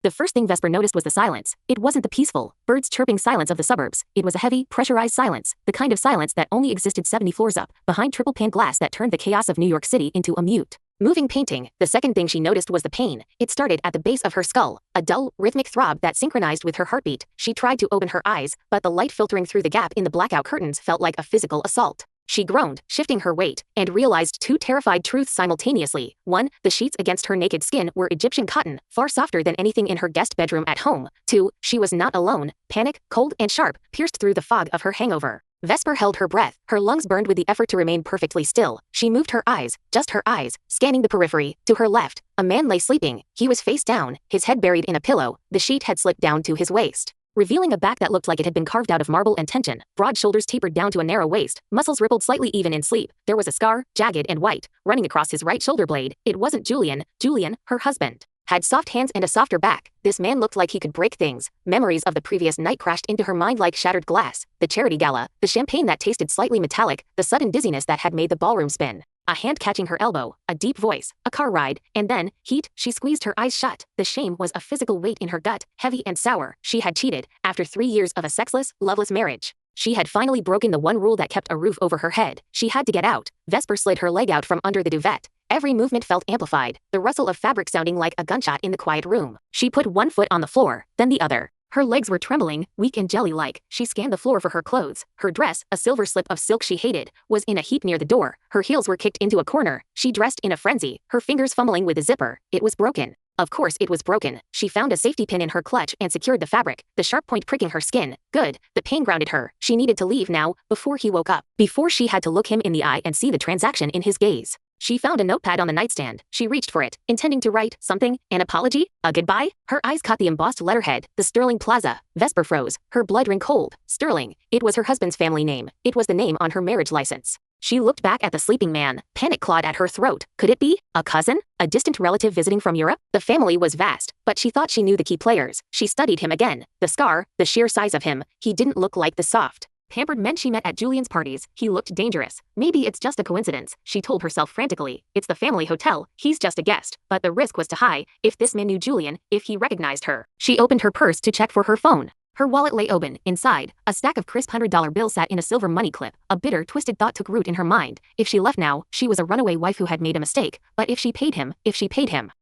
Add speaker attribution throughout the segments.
Speaker 1: The first thing Vesper noticed was the silence. It wasn't the peaceful, birds chirping silence of the suburbs. It was a heavy, pressurized silence, the kind of silence that only existed 70 floors up, behind triple-pane glass that turned the chaos of New York City into a mute, moving painting. The second thing she noticed was the pain. It started at the base of her skull, a dull, rhythmic throb that synchronized with her heartbeat. She tried to open her eyes, but the light filtering through the gap in the blackout curtains felt like a physical assault. She groaned, shifting her weight, and realized two terrified truths simultaneously. One, the sheets against her naked skin were Egyptian cotton, far softer than anything in her guest bedroom at home. Two, she was not alone. Panic, cold and sharp, pierced through the fog of her hangover. Vesper held her breath, her lungs burned with the effort to remain perfectly still. She moved her eyes, just her eyes, scanning the periphery. To her left, a man lay sleeping. He was face down, his head buried in a pillow. The sheet had slipped down to his waist, revealing a back that looked like it had been carved out of marble and tension. Broad shoulders tapered down to a narrow waist, muscles rippled slightly even in sleep. There was a scar, jagged and white, running across his right shoulder blade. It wasn't Julian. Julian, her husband, had soft hands and a softer back. This man looked like he could break things. Memories of the previous night crashed into her mind like shattered glass. The charity gala, the champagne that tasted slightly metallic, the sudden dizziness that had made the ballroom spin. A hand catching her elbow, a deep voice, a car ride, and then, heat. She squeezed her eyes shut. The shame was a physical weight in her gut, heavy and sour. She had cheated, after 3 years of a sexless, loveless marriage. She had finally broken the one rule that kept a roof over her head. She had to get out. Vesper slid her leg out from under the duvet. Every movement felt amplified, the rustle of fabric sounding like a gunshot in the quiet room. She put one foot on the floor, then the other. Her legs were trembling, weak and jelly-like. She scanned the floor for her clothes. Her dress, a silver slip of silk she hated, was in a heap near the door. Her heels were kicked into a corner. She dressed in a frenzy, her fingers fumbling with the zipper. It was broken. Of course it was broken. She found a safety pin in her clutch and secured the fabric, the sharp point pricking her skin. Good. The pain grounded her. She needed to leave now, before he woke up, before she had to look him in the eye and see the transaction in his gaze. She found a notepad on the nightstand. She reached for it, intending to write something, an apology, a goodbye. Her eyes caught the embossed letterhead, the Sterling Plaza. Vesper froze, her blood ran cold. Sterling. It was her husband's family name. It was the name on her marriage license. She looked back at the sleeping man. Panic clawed at her throat. Could it be? A cousin? A distant relative visiting from Europe? The family was vast, but she thought she knew the key players. She studied him again. The scar, the sheer size of him. He didn't look like the soft, pampered men she met at Julian's parties. He looked dangerous. Maybe it's just a coincidence, she told herself frantically. It's the family hotel. He's just a guest. But the risk was too high. If this man knew Julian, if he recognized her. She opened her purse to check for her phone. Her wallet lay open. Inside, a stack of crisp $100 bills sat in a silver money clip. A bitter, twisted thought took root in her mind. If she left now, she was a runaway wife who had made a mistake. But if she paid him,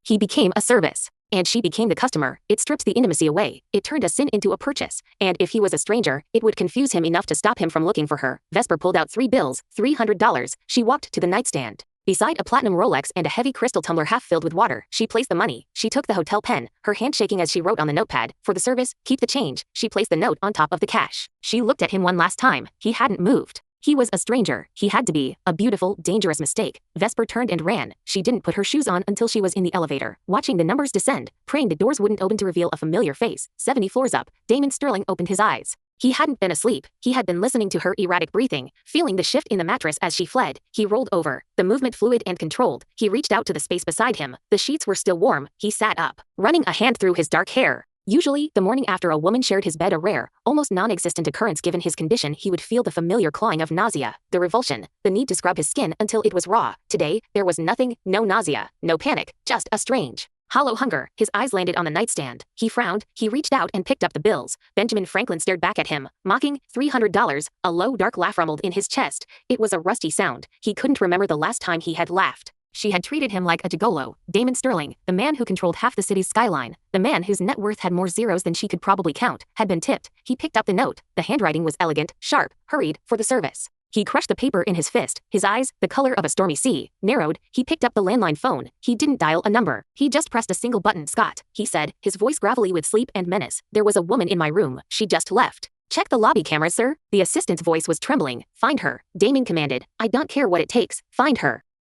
Speaker 1: he became a service. And she became the customer. It stripped the intimacy away. It turned a sin into a purchase. And if he was a stranger, it would confuse him enough to stop him from looking for her. Vesper pulled out 3 bills, $300. She walked to the nightstand. Beside a platinum Rolex and a heavy crystal tumbler half filled with water, she placed the money. She took the hotel pen, her hand shaking as she wrote on the notepad, "For the service, keep the change." She placed the note on top of the cash. She looked at him one last time. He hadn't moved. He was a stranger. He had to be. A beautiful, dangerous mistake. Vesper turned and ran. She didn't put her shoes on until she was in the elevator, watching the numbers descend, praying the doors wouldn't open to reveal a familiar face. 70 floors up, Damon Sterling opened his eyes. He hadn't been asleep. He had been listening to her erratic breathing, feeling the shift in the mattress as she fled. He rolled over, the movement fluid and controlled. He reached out to the space beside him. The sheets were still warm. He sat up, running a hand through his dark hair. Usually, the morning after a woman shared his bed, a rare, almost non-existent occurrence given his condition, he would feel the familiar clawing of nausea, the revulsion, the need to scrub his skin until it was raw. Today, there was nothing, no nausea, no panic, just a strange, hollow hunger. His eyes landed on the nightstand. He frowned. He reached out and picked up the bills. Benjamin Franklin stared back at him, mocking. $300. A low, dark laugh rumbled in his chest. It was a rusty sound. He couldn't remember the last time he had laughed. She had treated him like a gigolo. Damon Sterling, the man who controlled half the city's skyline, the man whose net worth had more zeros than she could probably count, had been tipped. He picked up the note. The handwriting was elegant, sharp, hurried, for the service. He crushed the paper in his fist. His eyes, the color of a stormy sea, narrowed. He picked up the landline phone. He didn't dial a number. He just pressed a single button. "Scott," he said, his voice gravelly with sleep and menace. "There was a woman in my room. She just left." "Check the lobby cameras, sir." The assistant's voice was trembling. "Find her," Damon commanded. "I don't care what it takes. Find her."